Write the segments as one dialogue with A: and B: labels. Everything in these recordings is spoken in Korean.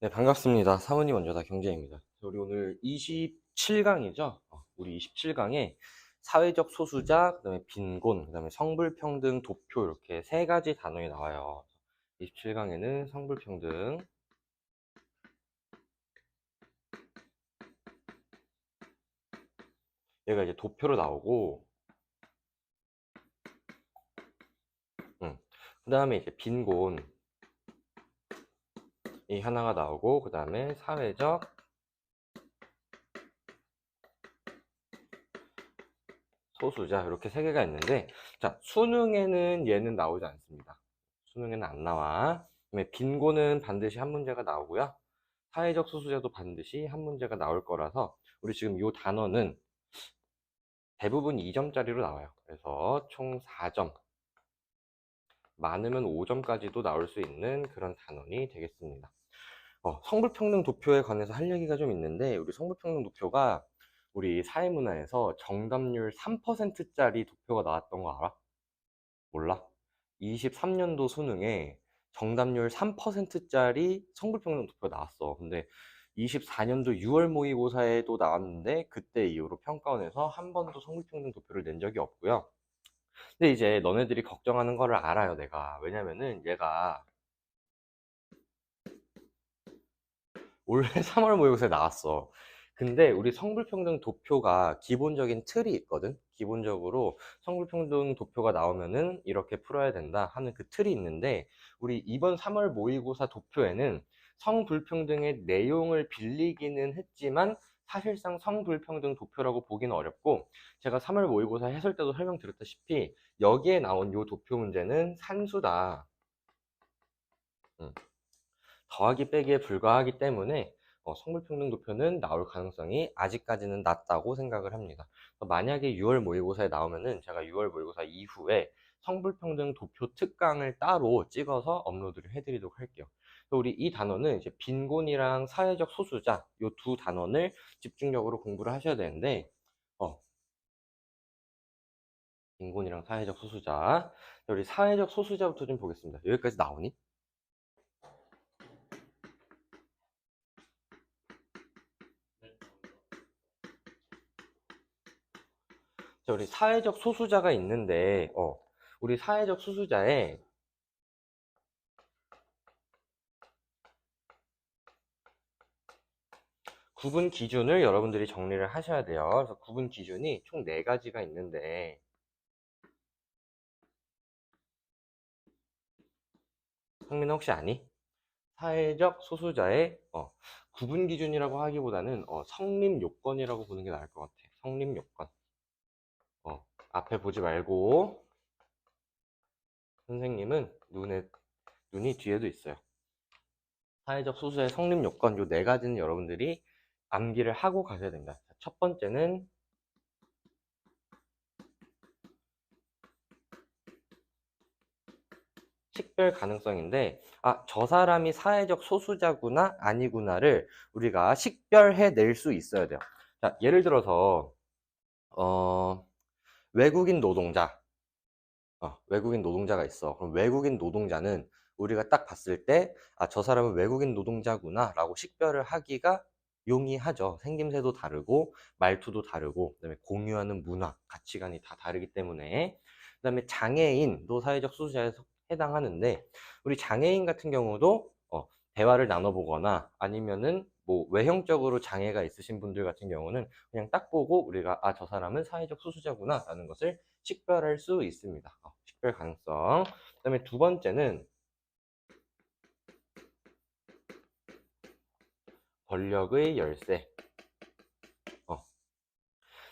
A: 네, 반갑습니다. 사모님 원조다 경제입니다. 우리 오늘 27강이죠? 우리 27강에 사회적 소수자, 그다음에 빈곤, 그다음에 성불평등, 도표 이렇게 세 가지 단원이 나와요. 27강에는 성불평등, 얘가 이제 도표로 나오고, 그다음에 이제 빈곤 이 하나가 나오고, 그다음에 사회적 소수자 이렇게 세 개가 있는데, 자, 수능에는 얘는 나오지 않습니다. 수능에는 안 나와. 그다음에 빈곤은 반드시 한 문제가 나오고요. 사회적 소수자도 반드시 한 문제가 나올 거라서 우리 지금 이 단어는 대부분 2점짜리로 나와요. 그래서 총 4점, 많으면 5점까지도 나올 수 있는 그런 단원이 되겠습니다. 성불평등 도표에 관해서 할 얘기가 좀 있는데, 우리 성불평등 도표가 우리 사회문화에서 정답률 3%짜리 도표가 나왔던 거 알아? 몰라? 23년도 수능에 정답률 3%짜리 성불평등 도표가 나왔어. 근데 24년도 6월 모의고사에도 나왔는데, 그때 이후로 평가원에서 한 번도 성불평등 도표를 낸 적이 없고요. 근데 이제 너네들이 걱정하는 거를 알아요, 내가. 왜냐면은 얘가 올해 3월 모의고사에 나왔어. 근데 우리 성불평등 도표가 기본적인 틀이 있거든. 기본적으로 성불평등 도표가 나오면은 이렇게 풀어야 된다 하는 그 틀이 있는데, 우리 이번 3월 모의고사 도표에는 성불평등의 내용을 빌리기는 했지만 사실상 성불평등 도표라고 보기는 어렵고, 제가 3월 모의고사 했을 때도 설명드렸다시피 여기에 나온 요 도표 문제는 산수다. 음. 더하기 빼기에 불과하기 때문에 성불평등 도표는 나올 가능성이 아직까지는 낮다고 생각을 합니다. 만약에 6월 모의고사에 나오면은 제가 6월 모의고사 이후에 성불평등 도표 특강을 따로 찍어서 업로드를 해드리도록 할게요. 우리 이 단어는 이제 빈곤이랑 사회적 소수자 이 두 단원을 집중적으로 공부를 하셔야 되는데, 빈곤이랑 사회적 소수자. 우리 사회적 소수자부터 좀 보겠습니다. 여기까지 나오니? 자, 우리 사회적 소수자가 있는데, 우리 사회적 소수자의 구분 기준을 여러분들이 정리를 하셔야 돼요. 그래서 구분 기준이 총 4가지가 있는데, 성민아 혹시 아니? 사회적 소수자의 구분 기준이라고 하기보다는 성립 요건이라고 보는 게 나을 것 같아. 성립 요건. 앞에 보지 말고 선생님은 눈이 뒤에도 있어요. 사회적 소수자의 성립 요건 요 4가지는 여러분들이 암기를 하고 가셔야 됩니다. 첫 번째는 식별 가능성인데, 저 사람이 사회적 소수자구나 아니구나를 우리가 식별해 낼 수 있어야 돼요. 자, 예를 들어서 외국인 노동자, 외국인 노동자가 있어. 그럼 외국인 노동자는 우리가 딱 봤을 때 저 사람은 외국인 노동자구나 라고 식별을 하기가 용이하죠. 생김새도 다르고 말투도 다르고, 그다음에 공유하는 문화, 가치관이 다 다르기 때문에. 그다음에 장애인도 사회적 소수자에 해당하는데, 우리 장애인 같은 경우도 대화를 나눠보거나 아니면은 뭐 외형적으로 장애가 있으신 분들 같은 경우는 그냥 딱 보고 우리가 저 사람은 사회적 소수자구나 라는 것을 식별할 수 있습니다. 식별 가능성. 그다음에 두 번째는 권력의 열쇠.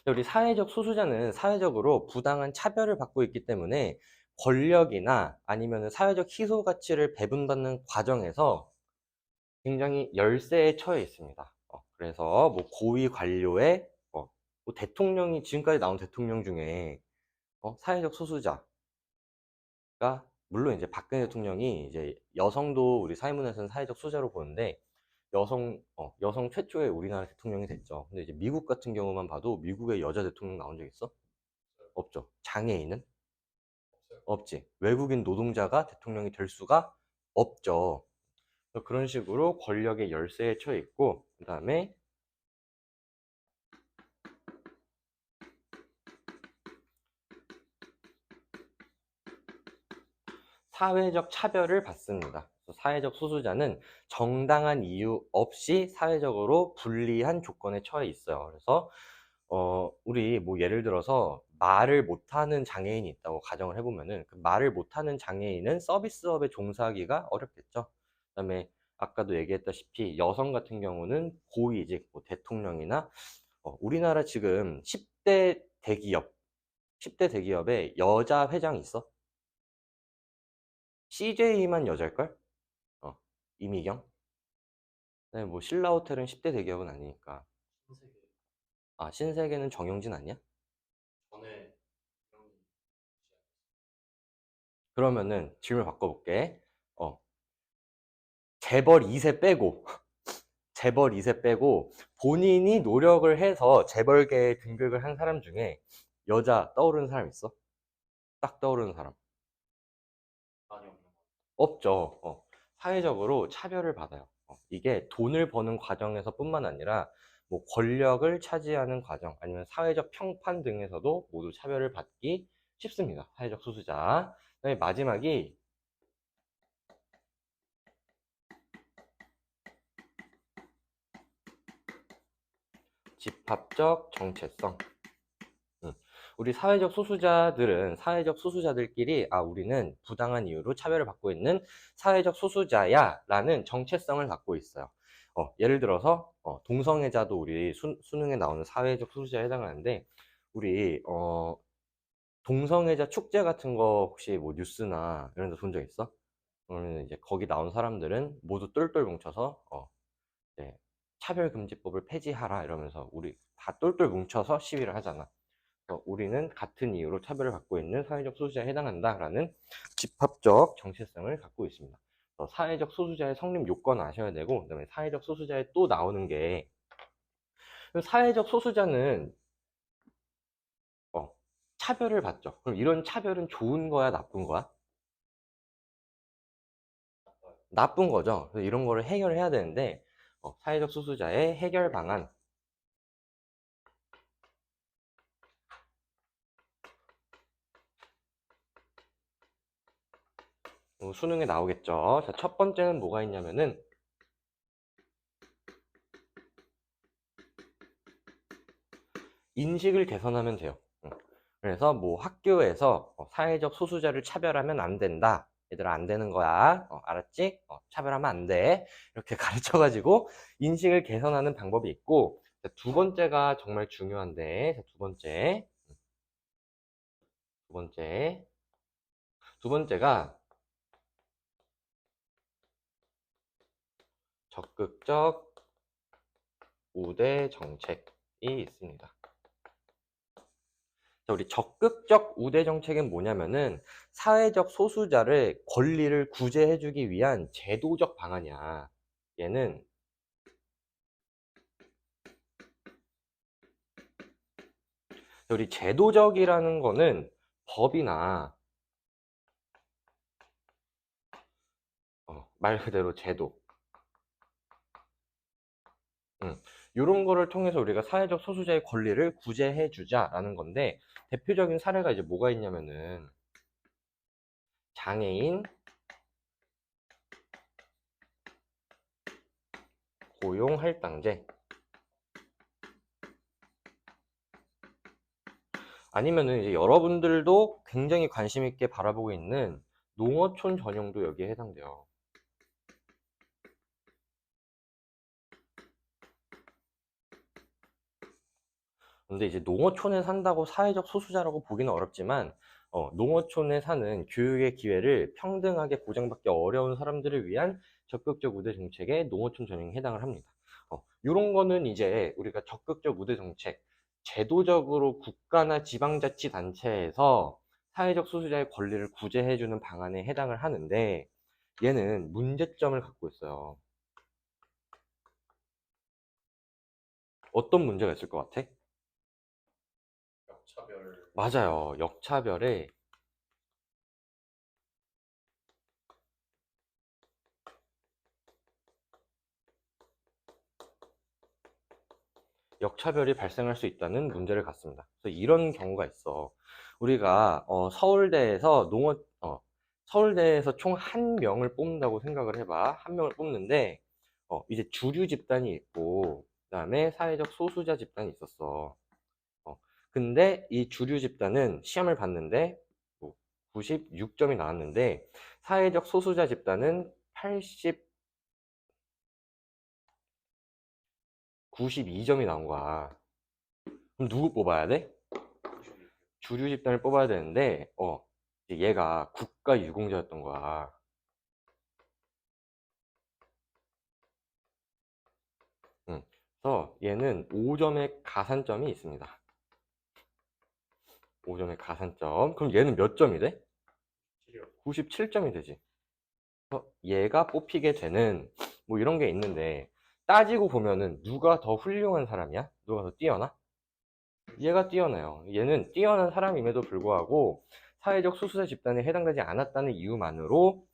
A: 우리 사회적 소수자는 사회적으로 부당한 차별을 받고 있기 때문에 권력이나 아니면 사회적 희소 가치를 배분받는 과정에서 굉장히 열세에 처해 있습니다. 그래서 뭐 고위 관료의 뭐 대통령이, 지금까지 나온 대통령 중에 사회적 소수자가, 물론 이제 박근혜 대통령이 이제 여성도 우리 사회문에서는 사회적 소수자로 보는데, 여성 최초의 우리나라 대통령이 됐죠. 근데 이제 미국 같은 경우만 봐도 미국의 여자 대통령 나온 적 있어? 없죠. 장애인은? 없지. 외국인 노동자가 대통령이 될 수가 없죠. 그런 식으로 권력의 열쇠에 처해 있고, 그 다음에 사회적 차별을 받습니다. 사회적 소수자는 정당한 이유 없이 사회적으로 불리한 조건에 처해 있어요. 그래서 우리 뭐 예를 들어서 말을 못하는 장애인이 있다고 가정을 해보면은, 그 말을 못하는 장애인은 서비스업에 종사하기가 어렵겠죠. 그다음에 아까도 얘기했다시피 여성 같은 경우는 고위직, 뭐 대통령이나 우리나라 지금 10대 대기업, 10대 대기업에 여자 회장 있어? CJ만 여자일걸? 이미경? 네, 뭐 신라호텔은 10대 대기업은 아니니까.
B: 신세계
A: 아, 신세계는 정용진 아니야?
B: 전에 형이
A: 그러면은 질문 바꿔볼게. 재벌 2세 빼고, 재벌 2세 빼고, 본인이 노력을 해서 재벌계에 등극을 한 사람 중에 여자 떠오르는 사람 있어? 딱 떠오르는 사람.
B: 많이 없는 것
A: 없죠. 사회적으로 차별을 받아요. 이게 돈을 버는 과정에서 뿐만 아니라, 뭐 권력을 차지하는 과정, 아니면 사회적 평판 등에서도 모두 차별을 받기 쉽습니다. 사회적 소수자. 그다음에 마지막이 집합적 정체성. 음. 우리 사회적 소수자들은 사회적 소수자들끼리, 우리는 부당한 이유로 차별을 받고 있는 사회적 소수자야 라는 정체성을 갖고 있어요. 예를 들어서 동성애자도 우리 수능에 나오는 사회적 소수자에 해당하는데, 우리 동성애자 축제 같은 거 혹시 뭐 뉴스나 이런 데 본 적 있어? 그러면 이제 거기 나온 사람들은 모두 똘똘 뭉쳐서 이제 차별금지법을 폐지하라 이러면서 우리 다 똘똘 뭉쳐서 시위를 하잖아. 우리는 같은 이유로 차별을 받고 있는 사회적 소수자에 해당한다라는 집합적 정체성을 갖고 있습니다. 사회적 소수자의 성립 요건 아셔야 되고, 그다음에 사회적 소수자에 또 나오는 게, 사회적 소수자는 어, 차별을 받죠. 그럼 이런 차별은 좋은 거야, 나쁜 거야?
B: 같아요.
A: 나쁜 거죠. 그래서 이런 거를 해결해야 되는데, 사회적 소수자의 해결 방안, 수능에 나오겠죠. 자, 첫 번째는 뭐가 있냐면은 인식을 개선하면 돼요. 그래서 뭐 학교에서 사회적 소수자를 차별하면 안 된다. 얘들아, 안 되는 거야. 알았지? 차별하면 안 돼. 이렇게 가르쳐가지고 인식을 개선하는 방법이 있고, 자, 두 번째가 정말 중요한데, 자, 두 번째, 두 번째가 적극적 우대 정책이 있습니다. 자, 우리 적극적 우대 정책은 뭐냐면은 사회적 소수자를 권리를 구제해주기 위한 제도적 방안이야. 얘는 우리 제도적이라는 거는 법이나 말 그대로 제도, 이런 거를 통해서 우리가 사회적 소수자의 권리를 구제해 주자라는 건데, 대표적인 사례가 이제 뭐가 있냐면은 장애인 고용 할당제, 아니면은 이제 여러분들도 굉장히 관심 있게 바라보고 있는 농어촌 전용도 여기에 해당돼요. 근데 이제 농어촌에 산다고 사회적 소수자라고 보기는 어렵지만, 농어촌에 사는 교육의 기회를 평등하게 보장받기 어려운 사람들을 위한 적극적 우대 정책에 농어촌 전형이 해당을 합니다. 이런 거는 이제 우리가 적극적 우대 정책, 제도적으로 국가나 지방자치단체에서 사회적 소수자의 권리를 구제해주는 방안에 해당을 하는데, 얘는 문제점을 갖고 있어요. 어떤 문제가 있을 것 같아?
B: 역차별
A: 맞아요. 역차별에 역차별이 발생할 수 있다는 문제를 갖습니다. 그래서 이런 경우가 있어. 우리가 서울대에서 총 한 명을 뽑는다고 생각을 해봐. 한 명을 뽑는데 이제 주류 집단이 있고 그다음에 사회적 소수자 집단이 있었어. 근데 이 주류 집단은 시험을 봤는데 96점이 나왔는데 사회적 소수자 집단은 92점이 나온 거야. 그럼 누구 뽑아야 돼? 주류 집단을 뽑아야 되는데 얘가 국가 유공자였던 거야. 그래서 얘는 5점의 가산점이 있습니다. 5점의 가산점. 그럼 얘는 몇 점이 돼? 97점이 되지. 그래서 얘가 뽑히게 되는 뭐 이런 게 있는데 따지고 보면은 누가 더 훌륭한 사람이야? 누가 더 뛰어나? 얘가 뛰어나요. 얘는 뛰어난 사람임에도 불구하고 사회적 소수자 집단에 해당되지 않았다는 이유만으로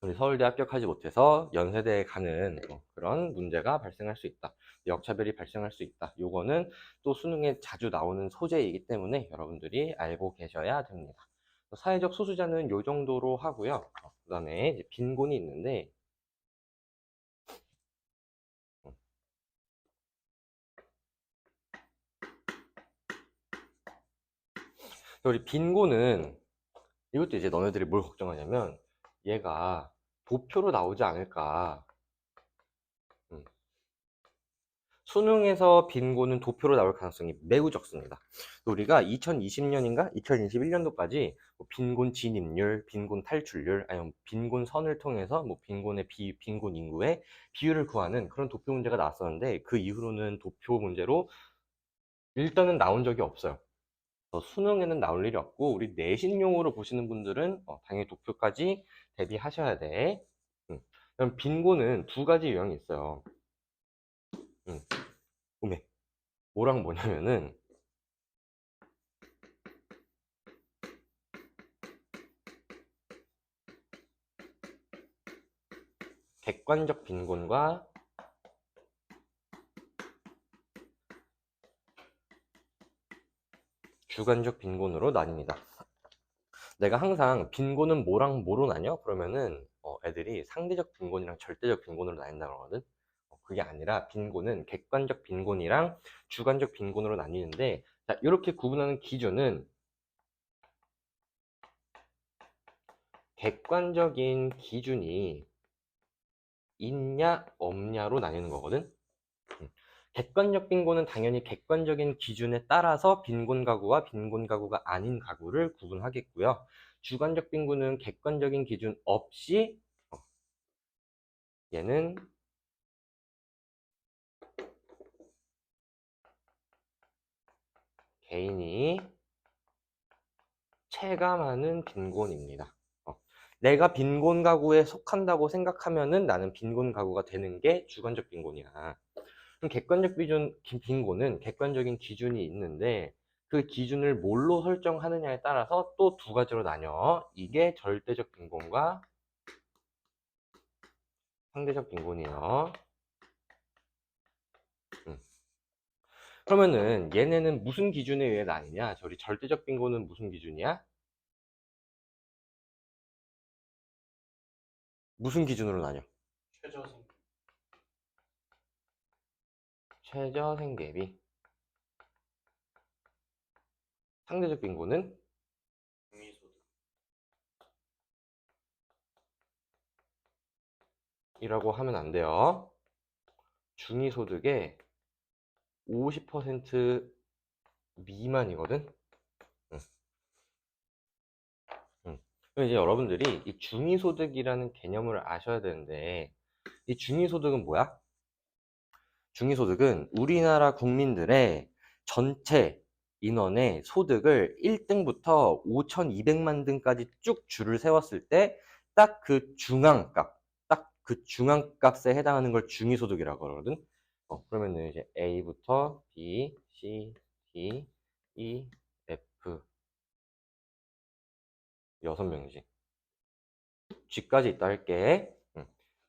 A: 우리 서울대 합격하지 못해서 연세대에 가는 그런 문제가 발생할 수 있다. 역차별이 발생할 수 있다. 요거는 또 수능에 자주 나오는 소재이기 때문에 여러분들이 알고 계셔야 됩니다. 사회적 소수자는 요 정도로 하고요. 그 다음에 이제 빈곤이 있는데 우리 빈곤은 이것도 이제 너네들이 뭘 걱정하냐면 얘가 도표로 나오지 않을까. 수능에서 빈곤은 도표로 나올 가능성이 매우 적습니다. 우리가 2020년인가 2021년도까지 빈곤 진입률, 빈곤 탈출률, 아니면 빈곤 선을 통해서 빈곤의 빈곤 인구의 비율을 구하는 그런 도표 문제가 나왔었는데 그 이후로는 도표 문제로 일단은 나온 적이 없어요. 수능에는 나올 일이 없고 우리 내신용으로 보시는 분들은 당연히 도표까지 대비하셔야 돼. 그럼 빈곤은 두 가지 유형이 있어요. 오메. 뭐랑 뭐냐면은 객관적 빈곤과 주관적 빈곤으로 나뉩니다. 내가 항상 빈곤은 뭐랑 뭐로 나뉘어? 그러면은 애들이 상대적 빈곤이랑 절대적 빈곤으로 나뉜다고 하거든. 그게 아니라 빈곤은 객관적 빈곤이랑 주관적 빈곤으로 나뉘는데 자, 이렇게 구분하는 기준은 객관적인 기준이 있냐 없냐로 나뉘는 거거든. 객관적 빈곤은 당연히 객관적인 기준에 따라서 빈곤 가구와 빈곤 가구가 아닌 가구를 구분하겠고요. 주관적 빈곤은 객관적인 기준 없이 얘는 개인이 체감하는 빈곤입니다. 내가 빈곤 가구에 속한다고 생각하면은 나는 빈곤 가구가 되는 게 주관적 빈곤이야. 그럼 객관적 빈곤은 객관적인 기준이 있는데 그 기준을 뭘로 설정하느냐에 따라서 또 두 가지로 나뉘어. 이게 절대적 빈곤과 상대적 빈곤이에요. 그러면은 얘네는 무슨 기준에 의해 나뉘냐? 저리 절대적 빈곤은 무슨 기준이야? 무슨 기준으로 나뉘어?
B: 최저생
A: 최저 생계비. 상대적 빈곤은
B: 중위소득
A: 이라고 하면 안 돼요. 중위소득의 50% 미만이거든. 응. 응. 그럼 이제 여러분들이 이 중위소득이라는 개념을 아셔야 되는데 이 중위소득은 뭐야? 중위소득은 우리나라 국민들의 전체 인원의 소득을 1등부터 5,200만 등까지 쭉 줄을 세웠을 때 딱 그 중앙값, 딱 그 중앙값에 해당하는 걸 중위소득이라고 그러거든. 그러면은 이제 A부터 B, C, D, E, F 6명이지. G까지 있다 할게.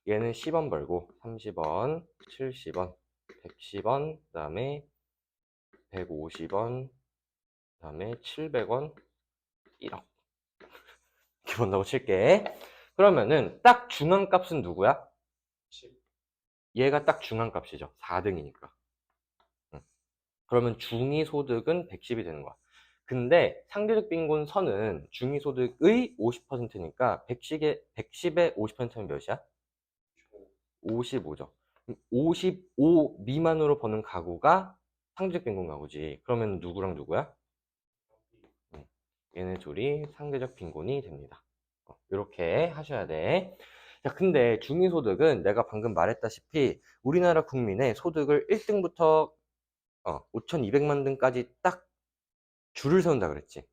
A: 얘는 10원 벌고 30원, 70원, 110원, 그 다음에 150원, 그 다음에 700원, 1억. 이렇게 본다고 칠게. 그러면은 딱 중앙값은 누구야?
B: 10.
A: 얘가 딱 중앙값이죠. 4등이니까. 그러면 중위소득은 110이 되는 거야. 근데 상대적 빈곤 선은 중위소득의 50%니까 110의 50%는 몇이야? 55죠. 55 미만으로 버는 가구가 상대적 빈곤 가구지. 그러면 누구랑 누구야? 얘네 둘이 상대적 빈곤이 됩니다. 이렇게 하셔야 돼. 자, 근데 중위소득은 내가 방금 말했다시피 우리나라 국민의 소득을 1등부터 5,200만 등까지 딱 줄을 세운다 그랬지.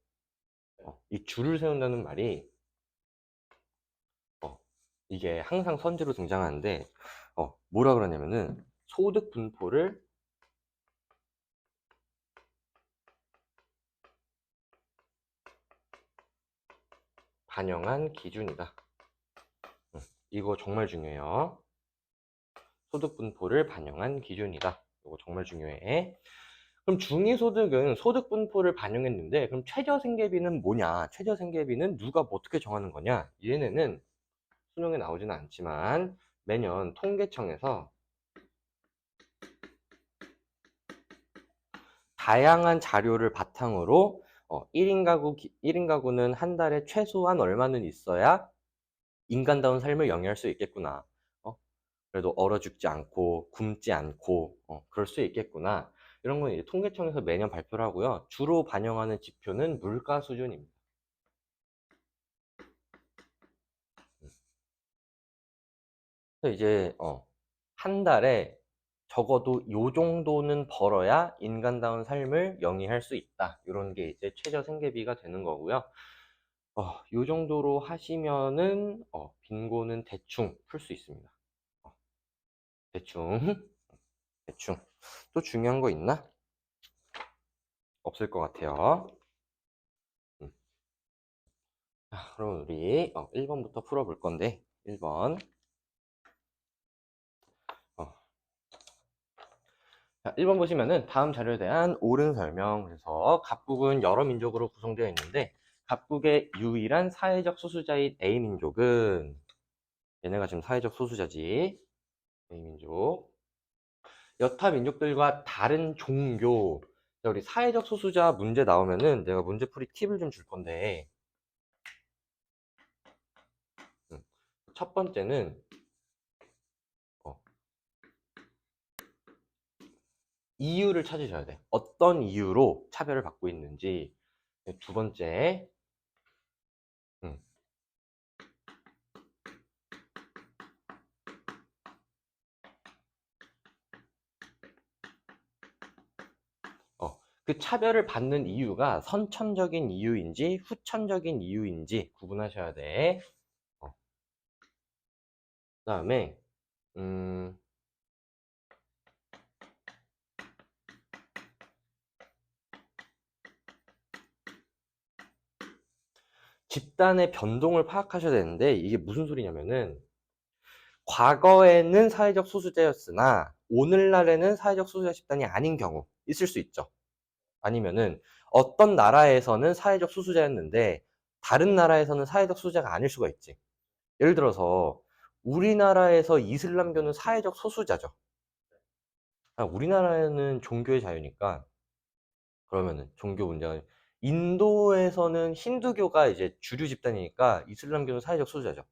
A: 이 줄을 세운다는 말이 이게 항상 선지로 등장하는데 뭐라 그러냐면은 소득 분포를 반영한 기준이다. 이거 정말 중요해요. 소득 분포를 반영한 기준이다. 이거 정말 중요해. 그럼 중위소득은 소득 분포를 반영했는데 그럼 최저생계비는 뭐냐? 최저생계비는 누가 뭐 어떻게 정하는 거냐? 얘네는 수능에 나오지는 않지만 매년 통계청에서 다양한 자료를 바탕으로 1인 가구는 한 달에 최소한 얼마는 있어야 인간다운 삶을 영위할 수 있겠구나. 그래도 얼어 죽지 않고 굶지 않고 그럴 수 있겠구나. 이런 건 이제 통계청에서 매년 발표를 하고요. 주로 반영하는 지표는 물가 수준입니다. 그래서 이제 한 달에 적어도 요 정도는 벌어야 인간다운 삶을 영위할 수 있다. 이런 게 이제 최저 생계비가 되는 거고요. 요 정도로 하시면은 빈곤은 대충 풀 수 있습니다. 대충 대충. 또 중요한 거 있나? 없을 것 같아요. 자, 그럼 우리 1번부터 풀어볼 건데 1번. 자, 1번 보시면은 다음 자료에 대한 옳은 설명. 그래서 갑국은 여러 민족으로 구성되어 있는데 갑국의 유일한 사회적 소수자인 A민족은 얘네가 지금 사회적 소수자지. A민족. 여타 민족들과 다른 종교. 자, 우리 사회적 소수자 문제 나오면은 내가 문제풀이 팁을 좀 줄 건데 첫 번째는 이유를 찾으셔야 돼. 어떤 이유로 차별을 받고 있는지. 두 번째, 음, 그 차별을 받는 이유가 선천적인 이유인지 후천적인 이유인지 구분하셔야 돼. 그 다음에, 집단의 변동을 파악하셔야 되는데 이게 무슨 소리냐면은 과거에는 사회적 소수자였으나 오늘날에는 사회적 소수자 집단이 아닌 경우 있을 수 있죠. 아니면은 어떤 나라에서는 사회적 소수자였는데 다른 나라에서는 사회적 소수자가 아닐 수가 있지. 예를 들어서 우리나라에서 이슬람교는 사회적 소수자죠. 우리나라는 종교의 자유니까 그러면은 종교 문제가 인도에서는 힌두교가 이제 주류 집단이니까 이슬람교는 사회적 소수자죠.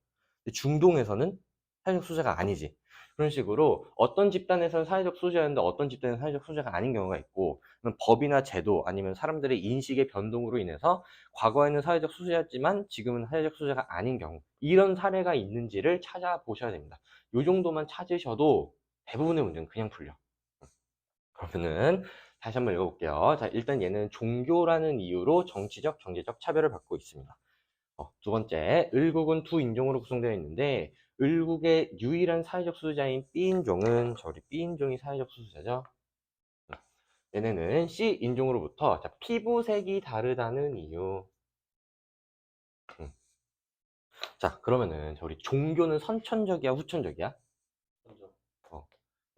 A: 근데 중동에서는 사회적 소수자가 아니지. 그런 식으로 어떤 집단에서는 사회적 소수자였는데 어떤 집단에서는 사회적 소수자가 아닌 경우가 있고 법이나 제도 아니면 사람들의 인식의 변동으로 인해서 과거에는 사회적 소수자였지만 지금은 사회적 소수자가 아닌 경우 이런 사례가 있는지를 찾아보셔야 됩니다. 이 정도만 찾으셔도 대부분의 문제는 그냥 풀려. 그러면은 다시 한번 읽어볼게요. 자, 일단 얘는 종교라는 이유로 정치적, 경제적 차별을 받고 있습니다. 두 번째, 을국은 두 인종으로 구성되어 있는데 을국의 유일한 사회적 소수자인 B인종은 우리 B인종이 사회적 소수자죠. 얘네는 C인종으로부터 피부색이 다르다는 이유. 자, 그러면은 우리 종교는 선천적이야, 후천적이야?
B: 먼저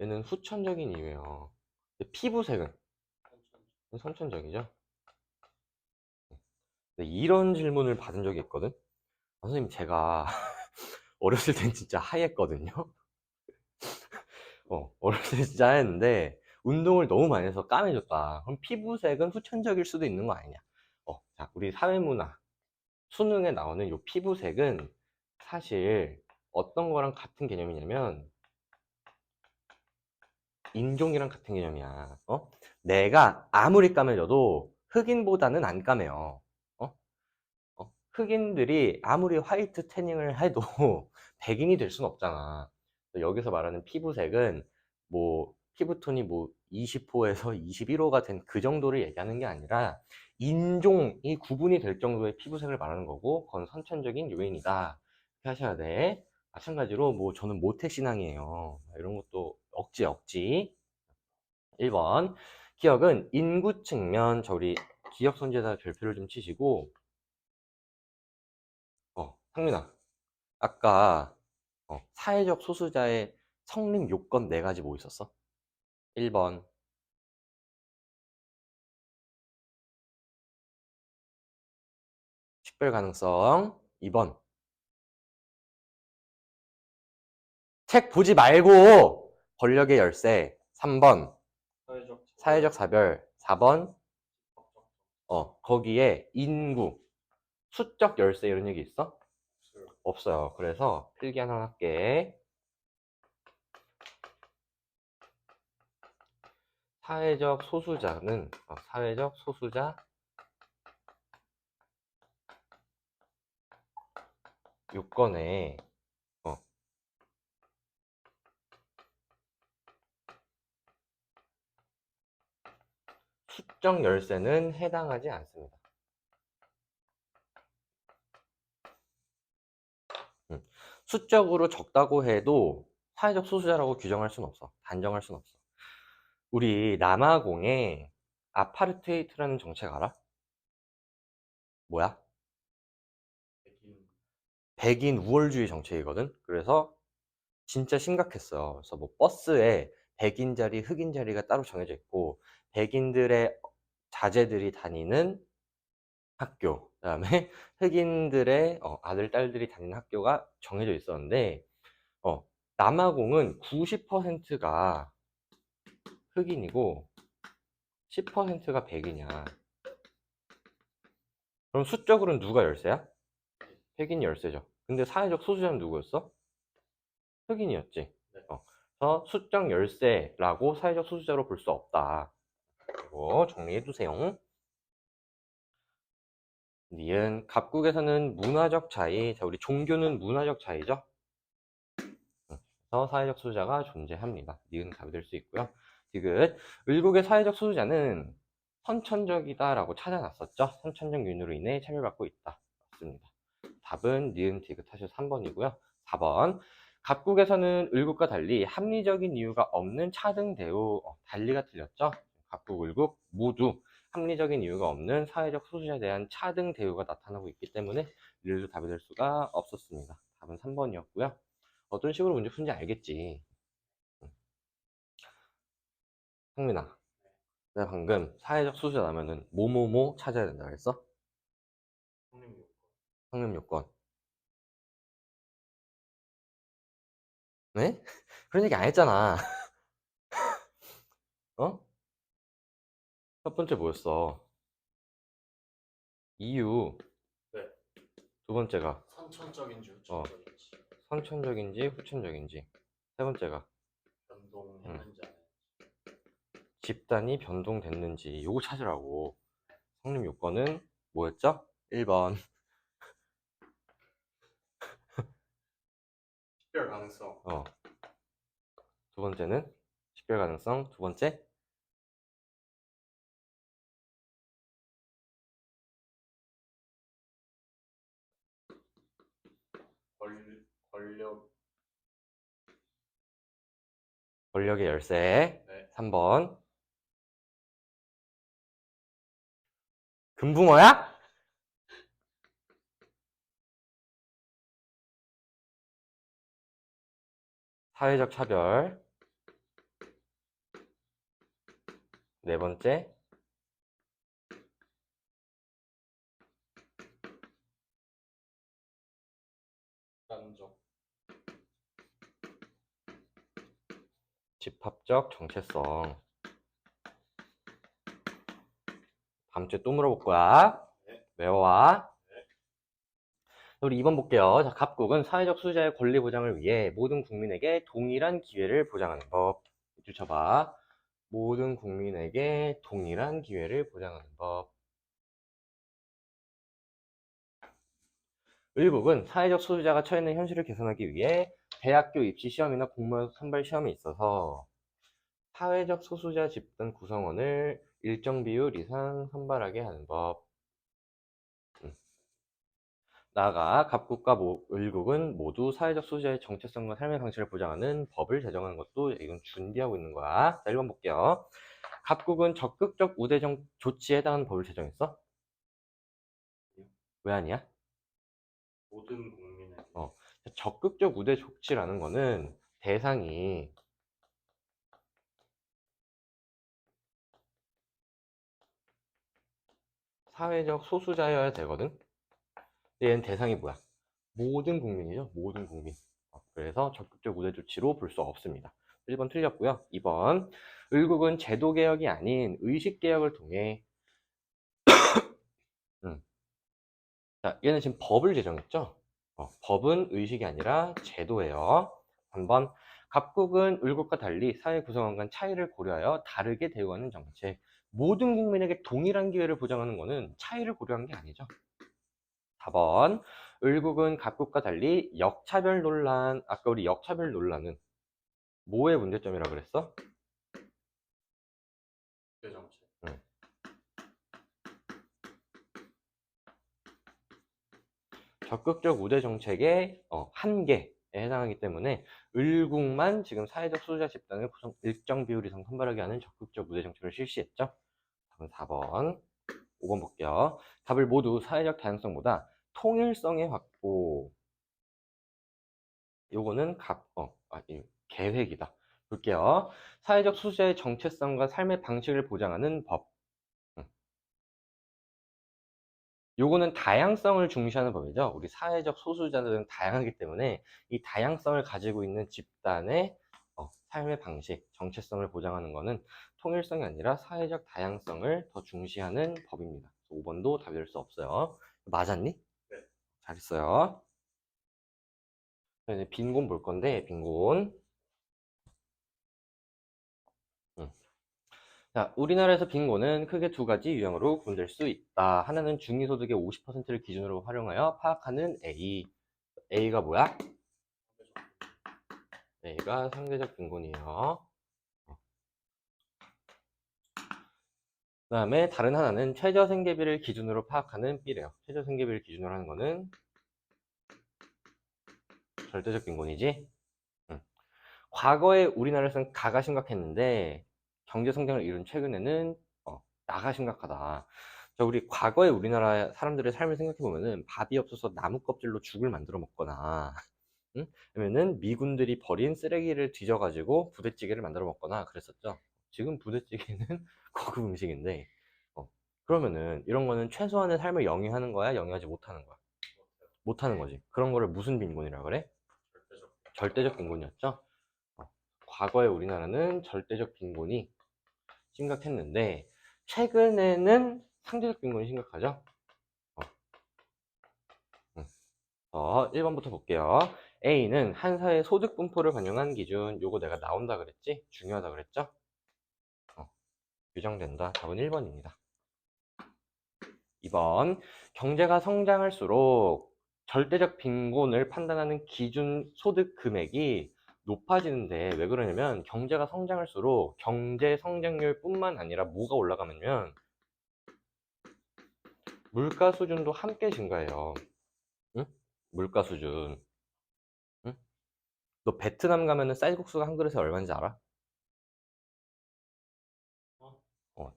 A: 얘는 후천적인 이유예요. 근데 피부색은 선천적이죠. 근데 이런 질문을 받은 적이 있거든. 선생님, 제가 어렸을 땐 진짜 하얘거든요. 어렸을 때 진짜 하였는데 운동을 너무 많이 해서 까매졌다. 그럼 피부색은 후천적일 수도 있는 거 아니냐? 자, 우리 사회문화 수능에 나오는 요 피부색은 사실 어떤 거랑 같은 개념이냐면 인종이랑 같은 개념이야. 내가 아무리 까매져도 흑인보다는 안 까매요. 어? 흑인들이 아무리 화이트 태닝을 해도 백인이 될 수는 없잖아. 여기서 말하는 피부색은 뭐 피부톤이 뭐 20호에서 21호가 된 그 정도를 얘기하는 게 아니라 인종이 구분이 될 정도의 피부색을 말하는 거고, 그건 선천적인 요인이다. 이렇게 하셔야 돼. 마찬가지로 뭐 저는 모태신앙이에요. 이런 것도 억지. 1번. 기억은 인구 측면, 저 우리 기억 손재다 별표를 좀 치시고, 상민아, 아까 사회적 소수자의 성립 요건 4가지 뭐 있었어? 1번, 식별 가능성. 2번, 책 보지 말고 권력의 열쇠. 3번,
B: 사회적
A: 사회적 사별. 4번,
B: 법적
A: 거기에 인구, 수적 열쇠 이런 얘기 있어?
B: 없어요.
A: 없어요. 그래서 필기 하나 할게. 사회적 소수자는 사회적 소수자 요건에 수적 열쇠는 해당하지 않습니다. 수적으로 적다고 해도 사회적 소수자라고 규정할 수는 없어. 단정할 수는 없어. 우리 남아공에 아파르테이트라는 정책 알아? 뭐야?
B: 백인
A: 백인 우월주의 정책이거든. 그래서 진짜 심각했어요. 그래서 뭐 버스에 백인 자리, 흑인 자리가 따로 정해져 있고, 백인들의 자제들이 다니는 학교, 그다음에 흑인들의 아들, 딸들이 다니는 학교가 정해져 있었는데, 남아공은 90%가 흑인이고 10%가 백인이야. 그럼 수적으로는 누가 열세야? 백인이 열세죠. 근데 사회적 소수자는 누구였어? 흑인이었지.
B: 네.
A: 그래서 수적 열세라고 사회적 소수자로 볼 수 없다. 이거 정리해 두세요. 니은 각국에서는 문화적 차이, 자 우리 종교는 문화적 차이죠. 그래서 사회적 소수자가 존재합니다. 니은 답이 될 수 있고요. 디귿 을국의 사회적 소수자는 선천적이다라고 찾아놨었죠. 선천적 요인으로 인해 차별받고 있다. 맞습니다. 답은 니은 디귿 하셔서 3번이고요. 4번 각국에서는 을국과 달리 합리적인 이유가 없는 차등 대우. 달리가 틀렸죠. 각국 을국 모두 합리적인 이유가 없는 사회적 소수자에 대한 차등 대우가 나타나고 있기 때문에 이들도 답이 될 수가 없었습니다. 답은 3번이었고요. 어떤 식으로 문제 푸는지 알겠지. 성민아, 내가 방금 사회적 소수자 나면은 뭐뭐뭐 찾아야 된다 그랬어?
B: 성립 요건
A: 성립 요건. 네? 그런 얘기 안 했잖아. 어? 첫 번째 뭐였어? 이유.
B: 네.
A: 두 번째가
B: 선천적인지
A: 어,
B: 후천적인지
A: 선천적인지 후천적인지. 세 번째가
B: 변동했는지 안
A: 집단이 변동됐는지. 요거 찾으라고. 성립 요건은 뭐였죠? 1번.
B: 식별 가능성
A: 두 번째는 식별 가능성. 두 번째
B: 권력
A: 권력의 열쇠.
B: 네.
A: 3번 금붕어야? 사회적 차별. 네 번째 집합적 정체성. 다음 주에 또 물어볼 거야.
B: 네.
A: 외워와. 우리 2번 볼게요. 자, 갑국은 사회적 수재의 권리 보장을 위해 모든 국민에게 동일한 기회를 보장하는 법. 줄 쳐봐. 모든 국민에게 동일한 기회를 보장하는 법. 의국은 사회적 소수자가 처해 있는 현실을 개선하기 위해 대학교 입시 시험이나 공무원 선발 시험에 있어서 사회적 소수자 집단 구성원을 일정 비율 이상 선발하게 하는 법. 나아가 갑국과 을국은 모두 사회적 소수자의 정체성과 삶의 방식을 보장하는 법을 제정하는 것도 이건 준비하고 있는 거야. 자, 1번 볼게요. 갑국은 적극적 우대 조치에 해당하는 법을 제정했어? 왜 아니야?
B: 모든 국민에게.
A: 적극적 우대 조치라는 거는 대상이 사회적 소수자여야 되거든? 얘는 대상이 뭐야? 모든 국민이죠. 모든 국민. 그래서 적극적 우대 조치로 볼 수 없습니다. 1번 틀렸고요. 2번. 을국은 제도 개혁이 아닌 의식 개혁을 통해 자, 얘는 지금 법을 제정했죠? 법은 의식이 아니라 제도예요. 3번. 갑국은 을국과 달리 사회 구성원 간 차이를 고려하여 다르게 대우하는 정책. 모든 국민에게 동일한 기회를 보장하는 것은 차이를 고려한 게 아니죠. 4번. 을국은 갑국과 달리 역차별 논란. 아까 우리 역차별 논란은 뭐의 문제점이라 그랬어?
B: 국제 정책.
A: 응. 적극적 우대 정책의 한계에 해당하기 때문에 을국만 지금 사회적 소수자 집단을 일정 비율 이상 선발하게 하는 적극적 우대 정책을 실시했죠. 답은 4번. 5번 볼게요. 답을 모두 사회적 다양성보다 통일성의 확보. 요거는 계획이다. 볼게요. 사회적 소수자의 정체성과 삶의 방식을 보장하는 법. 요거는 다양성을 중시하는 법이죠. 우리 사회적 소수자들은 다양하기 때문에 이 다양성을 가지고 있는 집단의 삶의 방식, 정체성을 보장하는 것은 통일성이 아니라 사회적 다양성을 더 중시하는 법입니다. 5번도 답이 될 수 없어요. 맞았니?
B: 네.
A: 잘했어요. 이제 빈곤 볼 건데, 빈곤. 자, 우리나라에서 빈곤은 크게 두 가지 유형으로 구분될 수 있다. 하나는 중위소득의 50%를 기준으로 활용하여 파악하는 A. A가 뭐야? A가 상대적 빈곤이에요. 그 다음에 다른 하나는 최저생계비를 기준으로 파악하는 B래요. 최저생계비를 기준으로 하는 거는 절대적 빈곤이지. 과거에 우리나라에서는 가가 심각했는데 경제 성장을 이룬 최근에는 나가 심각하다. 자, 우리 과거에 우리나라 사람들의 삶을 생각해 보면은 밥이 없어서 나무 껍질로 죽을 만들어 먹거나, 응? 아니면은 미군들이 버린 쓰레기를 뒤져가지고 부대찌개를 만들어 먹거나 그랬었죠. 지금 부대찌개는 고급 음식인데, 그러면은 이런 거는 최소한의 삶을 영위하는 거야, 영위하지 못하는 거야? 못하는 거지. 그런 거를 무슨 빈곤이라 그래? 절대적 빈곤이었죠. 과거에 우리나라는 절대적 빈곤이 심각했는데 최근에는 상대적 빈곤이 심각하죠. 1번부터 볼게요. A는 한 사회의 소득 분포를 반영한 기준. 요거 내가 나온다 그랬지? 중요하다 그랬죠? 규정된다. 답은 1번입니다. 2번. 경제가 성장할수록 절대적 빈곤을 판단하는 기준 소득 금액이 높아지는데 왜 그러냐면 경제가 성장할수록 경제 성장률 뿐만 아니라 뭐가 올라가면 물가 수준도 함께 증가해요. 응? 물가 수준. 응? 너 베트남 가면은 쌀국수가 한 그릇에 얼마인지 알아?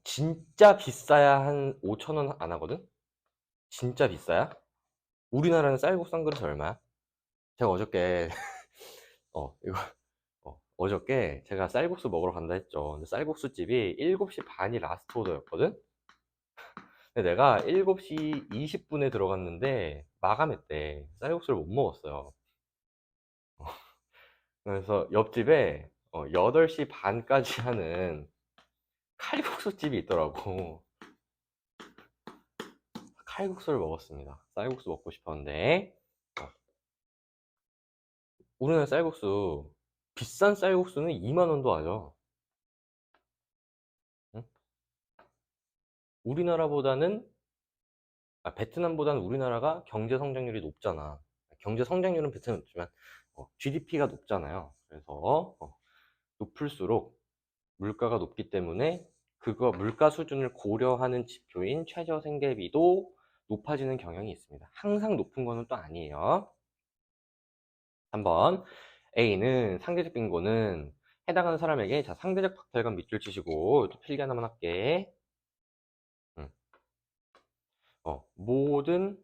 A: 진짜 비싸야 한 5,000원 안 하거든? 진짜 비싸야? 우리나라는 쌀국수 한 그릇에 얼마야? 제가 어저께 이거 어저께 제가 쌀국수 먹으러 간다 했죠. 근데 쌀국수 집이 7시 반이 라스트 오더였거든? 근데 내가 7시 20분에 들어갔는데 마감했대. 쌀국수를 못 먹었어요. 그래서 옆집에 8시 반까지 하는 칼국수 집이 있더라고. 칼국수를 먹었습니다. 쌀국수 먹고 싶었는데, 우리나라 쌀국수, 비싼 쌀국수는 2만 원도 하죠. 응? 우리나라보다는, 베트남보다는 우리나라가 경제 성장률이 높잖아. 경제 성장률은 베트남 높지만, GDP가 높잖아요. 그래서, 높을수록 물가가 높기 때문에 그거 물가 수준을 고려하는 지표인 최저 생계비도 높아지는 경향이 있습니다. 항상 높은 거는 또 아니에요. 3번 A는 상대적 빈곤은 해당하는 사람에게 자 상대적 박탈감 밑줄 치시고 또 필기 하나만 할게. 음. 모든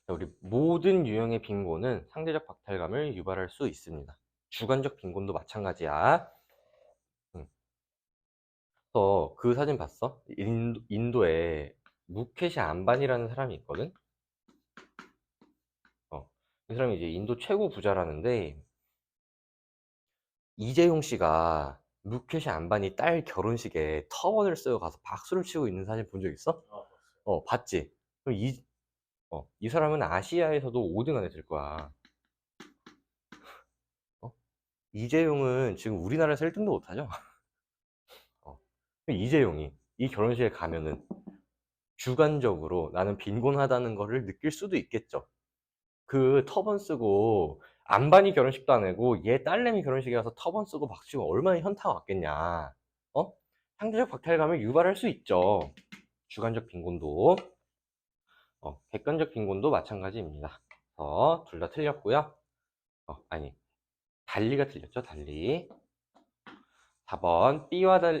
A: 우리 모든 유형의 빈곤은 상대적 박탈감을 유발할 수 있습니다. 주관적 빈곤도 마찬가지야. 그래서 그 사진 봤어? 인도에 무케시 안바니라는 사람이 있거든? 이 사람이 이제 인도 최고 부자라는데, 이재용 씨가 무케시 안바니 딸 결혼식에 터번을 쓰고 가서 박수를 치고 있는 사진 본 적 있어?
B: 봤어요.
A: 봤지? 그럼 이 사람은 아시아에서도 5등 안에 들 거야. 어? 이재용은 지금 우리나라에서 1등도 못하죠? 이재용이 이 결혼식에 가면은 주관적으로 나는 빈곤하다는 거를 느낄 수도 있겠죠. 그 터번 쓰고 안반이 결혼식도 안 하고 얘 딸내미 결혼식에 가서 터번 쓰고 박수치고 얼마나 현타가 왔겠냐. 상대적 박탈감을 유발할 수 있죠. 주관적 빈곤도. 객관적 빈곤도 마찬가지입니다. 둘 다 틀렸고요. 아니 달리가 틀렸죠. 달리. 4번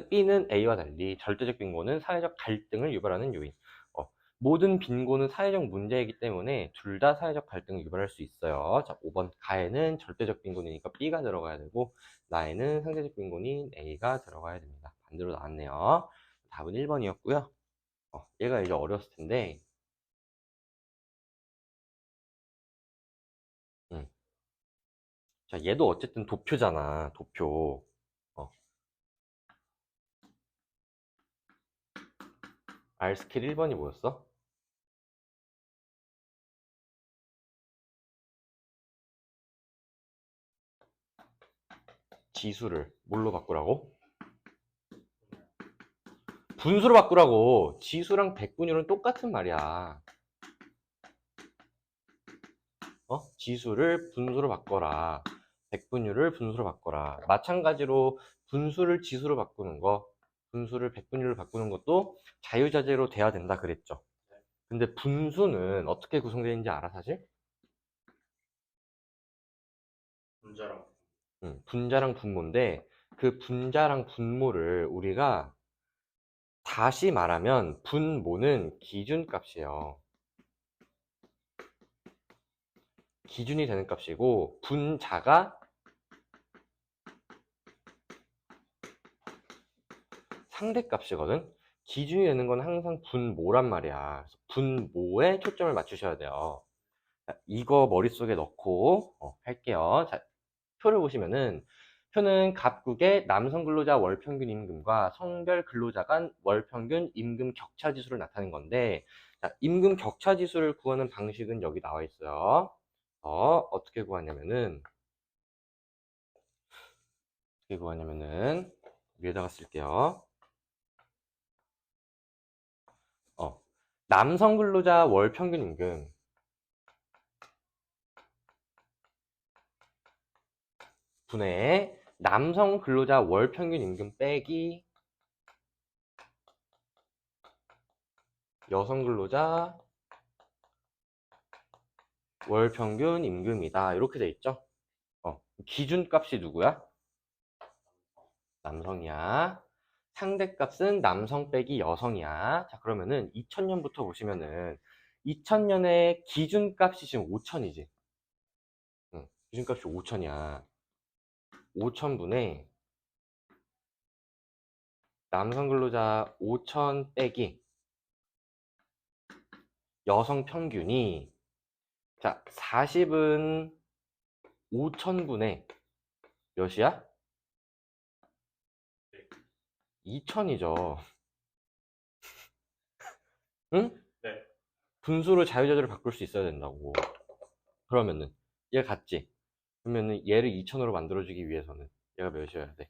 A: B는 A와 달리 절대적 빈곤은 사회적 갈등을 유발하는 요인. 모든 빈곤은 사회적 문제이기 때문에 둘 다 사회적 갈등을 유발할 수 있어요. 자, 5번 가에는 절대적 빈곤이니까 B가 들어가야 되고 나에는 상대적 빈곤인 A가 들어가야 됩니다. 반대로 나왔네요. 답은 1번이었고요. 얘가 이제 어려웠을 텐데 음. 자, 얘도 어쨌든 도표잖아. 도표. R 스케일 1번이 뭐였어? 지수를 뭘로 바꾸라고? 분수로 바꾸라고. 지수랑 백분율은 똑같은 말이야. 지수를 분수로 바꿔라. 백분율을 분수로 바꿔라. 마찬가지로 분수를 지수로 바꾸는 거, 분수를 백분율로 바꾸는 것도 자유자재로 돼야 된다 그랬죠. 근데 분수는 어떻게 구성되는지 알아, 사실?
B: 분자랑
A: 분자랑 분모인데 그 분자랑 분모를 우리가 다시 말하면 분모는 기준값이에요. 기준이 되는 값이고 분자가 상대값이거든. 기준이 되는 건 항상 분모란 말이야. 그래서 분모에 초점을 맞추셔야 돼요. 자, 이거 머릿속에 넣고 할게요. 자, 표를 보시면은 표는 각국의 남성 근로자 월평균 임금과 성별 근로자 간 월평균 임금 격차 지수를 나타낸 건데, 자, 임금 격차 지수를 구하는 방식은 여기 나와 있어요. 어떻게 구하냐면은 위에다가 쓸게요. 남성 근로자 월 평균 임금 분의 남성 근로자 월 평균 임금 빼기 여성 근로자 월 평균 임금이다. 이렇게 돼 있죠. 기준값이 누구야? 남성이야. 상대값은 남성 빼기 여성이야. 자, 그러면은 2000년부터 보시면은 2000년에 기준값이 지금 5000이지. 기준값이 5000이야. 5000분의 남성 근로자 5000 빼기 여성 평균이, 자, 40은 5천분의 몇이야? 2000이죠. 응?
B: 네.
A: 분수를 자유자재로 바꿀 수 있어야 된다고. 그러면은 얘 같지? 그러면은 얘를 2000으로 만들어주기 위해서는 얘가 몇이어야 돼?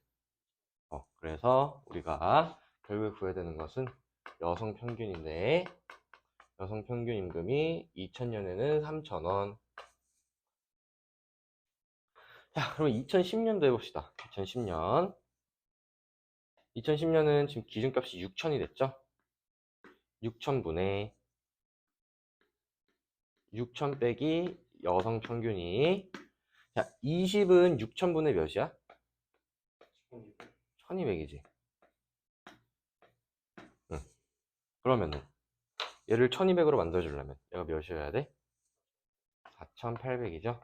A: 그래서 우리가 결국에 구해야 되는 것은 여성 평균인데, 여성 평균 임금이 2000년에는 3000원. 자, 그럼 2010년도 해봅시다. 2010년. 2010년은 지금 기준값이 6000이 됐죠? 6000분의 6000 빼기 여성 평균이, 자, 20은 6000분의 몇이야? 1200이지. 응. 그러면은 얘를 1200으로 만들어주려면 얘가 몇이어야 돼? 4800이죠.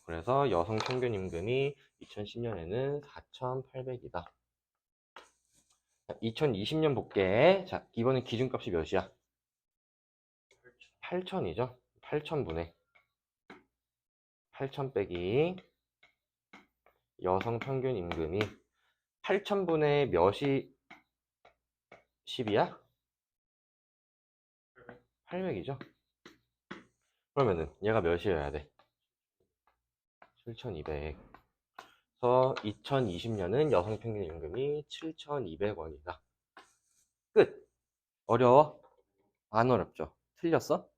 A: 그래서 여성 평균 임금이 2010년에는 4800이다. 2020년 볼게. 자, 이번엔 기준값이 몇이야? 8000이죠. 8000분의 8000 빼기 여성 평균 임금이, 8000분의 몇이 10이야? 800이죠. 그러면은 얘가 몇이어야 돼? 7200. 그래서 2020년은 여성 평균 임금이 7200원이다. 끝. 어려워? 안 어렵죠? 틀렸어?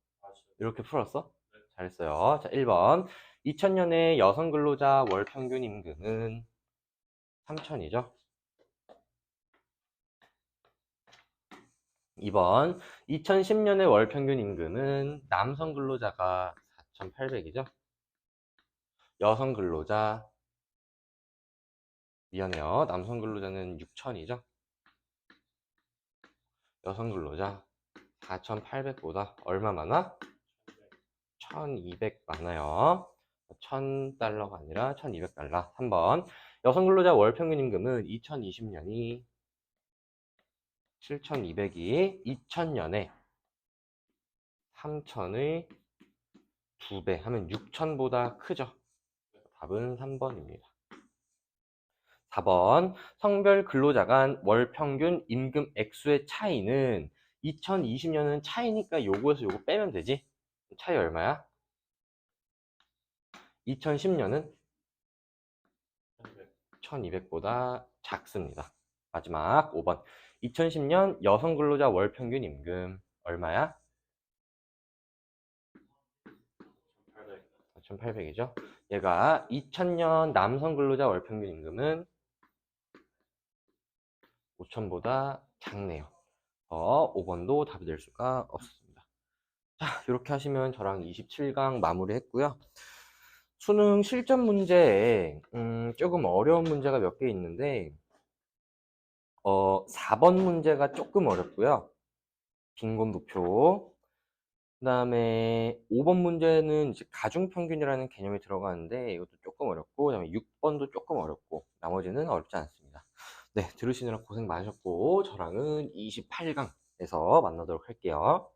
A: 이렇게 풀었어? 잘했어요. 자, 1번. 2000년에 여성 근로자 월 평균 임금은 3000이죠. 2번. 2010년에 월 평균 임금은 남성 근로자가 4800이죠. 여성 근로자, 미안해요. 남성 근로자는 6000이죠. 여성 근로자 4800보다 얼마 많아? 1200 많아요. 1000달러가 아니라 1200달러. 3번. 여성 근로자 월 평균 임금은 2020년이 7200이 2000년에 3000의 2배 하면 6000보다 크죠. 답은 3번입니다. 4번. 성별 근로자 간 월 평균 임금 액수의 차이는, 2020년은 차이니까 요거에서 요거 빼면 되지? 차이 얼마야? 2010년은 1200보다 작습니다. 마지막 5번. 2010년 여성 근로자 월 평균 임금 얼마야? 4800이죠. 얘가 2000년 남성 근로자 월 평균 임금은 5000보다 작네요. 5번도 답이 될 수가 없습니다. 자, 이렇게 하시면 저랑 27강 마무리 했고요. 수능 실전 문제에 조금 어려운 문제가 몇 개 있는데, 4번 문제가 조금 어렵고요. 빈곤부표. 그 다음에 5번 문제는 이제 가중평균이라는 개념이 들어가는데 이것도 조금 어렵고, 그 다음에 6번도 조금 어렵고, 나머지는 어렵지 않습니다. 네, 들으시느라 고생 많으셨고, 저랑은 28강에서 만나도록 할게요.